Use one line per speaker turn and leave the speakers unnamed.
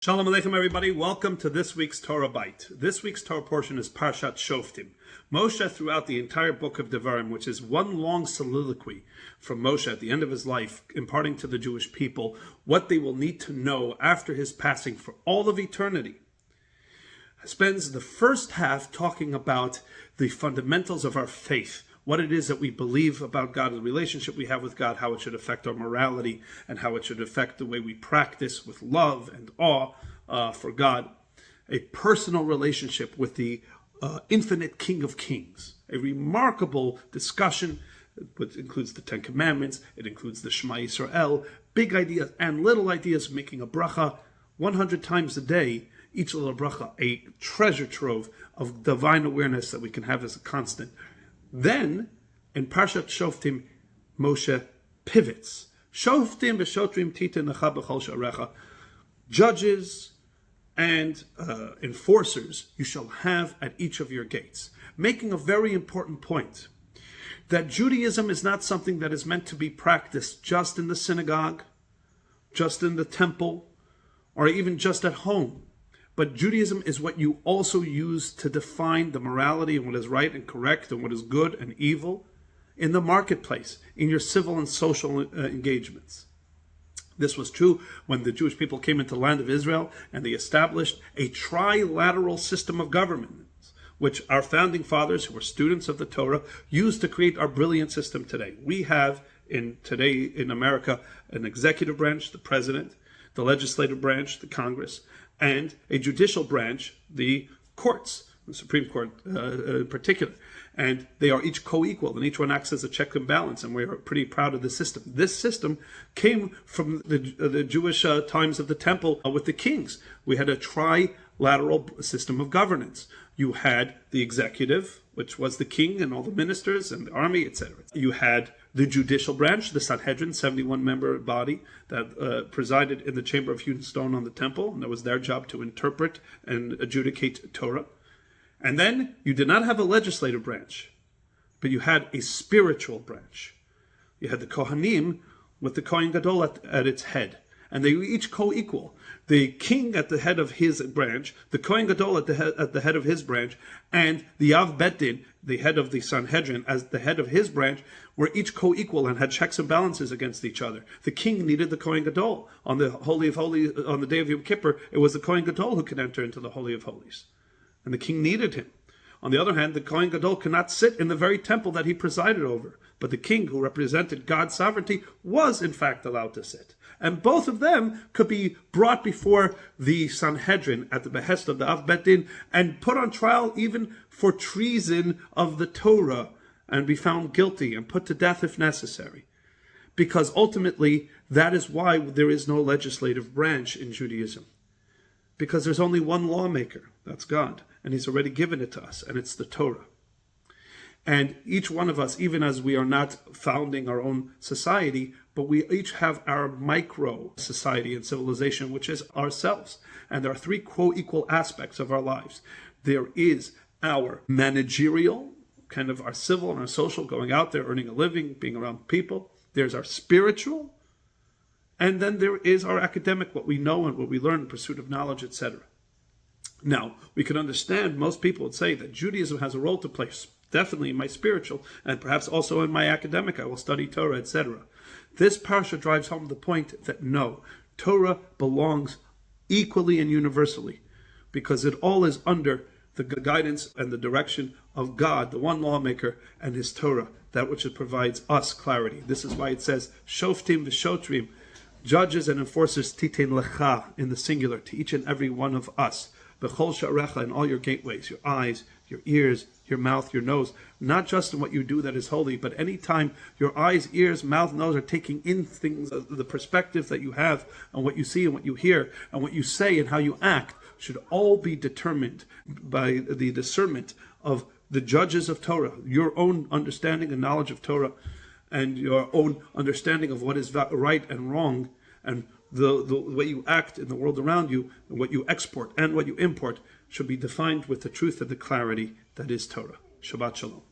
Shalom Aleichem, everybody. Welcome to this week's TorahByte. This week's Torah portion is Parshat Shoftim. Moshe, throughout the entire book of Devarim, which is one long soliloquy from Moshe at the end of his life, imparting to the Jewish people what they will need to know after his passing for all of eternity, spends the first half talking about the fundamentals of our faith, what it is that we believe about God, the relationship we have with God, how it should affect our morality, and how it should affect the way we practice with love and awe for God. A personal relationship with the infinite King of Kings. A remarkable discussion, which includes the Ten Commandments, it includes the Shema Yisrael, big ideas and little ideas, making a bracha 100 times a day, each little bracha, a treasure trove of divine awareness that we can have as a constant. Then, in Parshat Shoftim, Moshe pivots. Shoftim v'shotrim titen lecha b'chol sha'arecha. Judges and enforcers you shall have at each of your gates. Making a very important point, that Judaism is not something that is meant to be practiced just in the synagogue, just in the temple, or even just at home. But Judaism is what you also use to define the morality and what is right and correct and what is good and evil in the marketplace, in your civil and social engagements. This was true when the Jewish people came into the land of Israel and they established a trilateral system of government, which our founding fathers, who were students of the Torah, used to create our brilliant system today. We have today in America an executive branch, the president, the legislative branch, the Congress, and a judicial branch, the courts, the Supreme Court in particular. And they are each co-equal, and each one acts as a check and balance, and we're pretty proud of the system. This system came from the Jewish times of the temple with the kings. We had a trilateral system of governance. You had the executive, which was the king and all the ministers and the army, etc. You had the judicial branch, the Sanhedrin, 71-member body that presided in the chamber of hewn stone on the temple, and that was their job to interpret and adjudicate Torah. And then you did not have a legislative branch, but you had a spiritual branch. You had the Kohanim with the Kohen Gadol at its head, and they were each co-equal. The king at the head of his branch, the Kohen Gadol at the head of his branch, and the Av Bet Din, the head of the Sanhedrin, as the head of his branch, were each co-equal and had checks and balances against each other. The king needed the Kohen Gadol. On the Holy of Holies, on the day of Yom Kippur, it was the Kohen Gadol who could enter into the Holy of Holies. And the king needed him. On the other hand, the Kohen Gadol could not sit in the very temple that he presided over. But the king, who represented God's sovereignty, was in fact allowed to sit. And both of them could be brought before the Sanhedrin at the behest of the Av Bet Din and put on trial even for treason of the Torah and be found guilty and put to death if necessary. Because ultimately, that is why there is no legislative branch in Judaism. Because there's only one lawmaker, that's God, and he's already given it to us, and it's the Torah. And each one of us, even as we are not founding our own society, but we each have our micro society and civilization, which is ourselves. And there are three co-equal aspects of our lives. There is our managerial, kind of our civil and our social, going out there, earning a living, being around people. There's our spiritual. And then there is our academic, what we know and what we learn in pursuit of knowledge, etc. Now, we can understand, most people would say that Judaism has a role to play, definitely in my spiritual, and perhaps also in my academic. I will study Torah, etc. This parsha drives home the point that no, Torah belongs equally and universally, because it all is under the guidance and the direction of God, the one lawmaker, and his Torah, that which provides us clarity. This is why it says, Shoftim v'shotrim, judges and enforcers, titen lecha, in the singular, to each and every one of us. B'chol sha'arecha, in all your gateways, your eyes, your ears, your mouth, your nose, not just in what you do that is holy, but anytime your eyes, ears, mouth, nose are taking in things, the perspective that you have and what you see and what you hear and what you say and how you act should all be determined by the discernment of the judges of Torah, your own understanding and knowledge of Torah, and your own understanding of what is right and wrong, and the way you act in the world around you, and what you export and what you import should be defined with the truth and the clarity that is Torah. Shabbat Shalom.